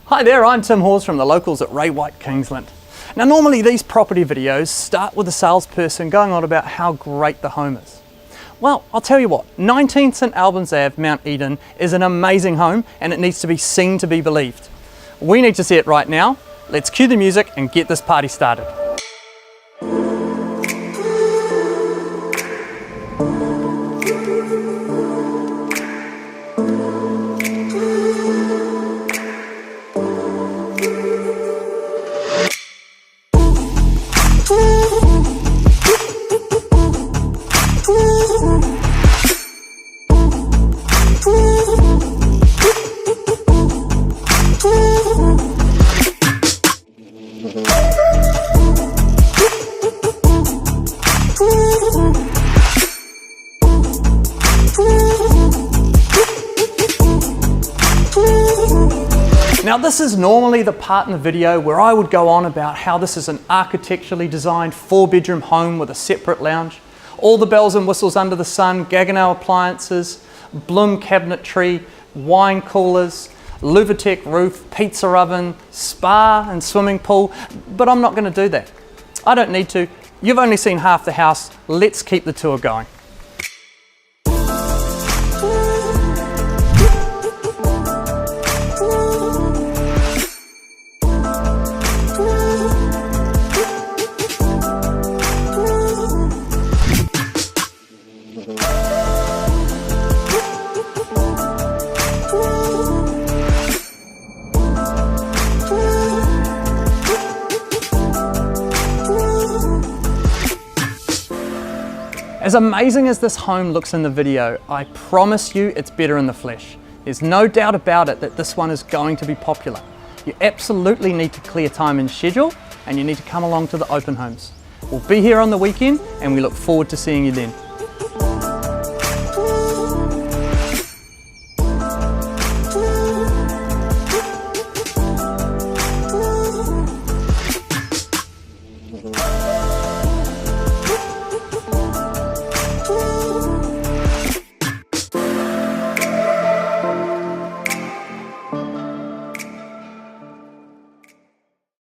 Hi there, I'm Tim Hawes from the locals at Ray White Kingsland. Now normally these property videos start with a salesperson going on about how great the home is. Well, I'll tell you what, 19 St Albans Ave, Mount Eden is an amazing home and it needs to be seen to be believed. We need to see it right now. Let's cue the music and get this party started. Now this is normally the part in the video where I would go on about how this is an architecturally designed 4-bedroom home with a separate lounge, all the bells and whistles under the sun, Gaggenau appliances, Bloom cabinetry, wine coolers, Louvretec roof, pizza oven, spa and swimming pool, but I'm not going to do that. I don't need to. You've only seen half the house. Let's keep the tour going. As amazing as this home looks in the video, I promise you it's better in the flesh. There's no doubt about it that this one is going to be popular. You absolutely need to clear time and schedule, and you need to come along to the open homes. We'll be here on the weekend and we look forward to seeing you then.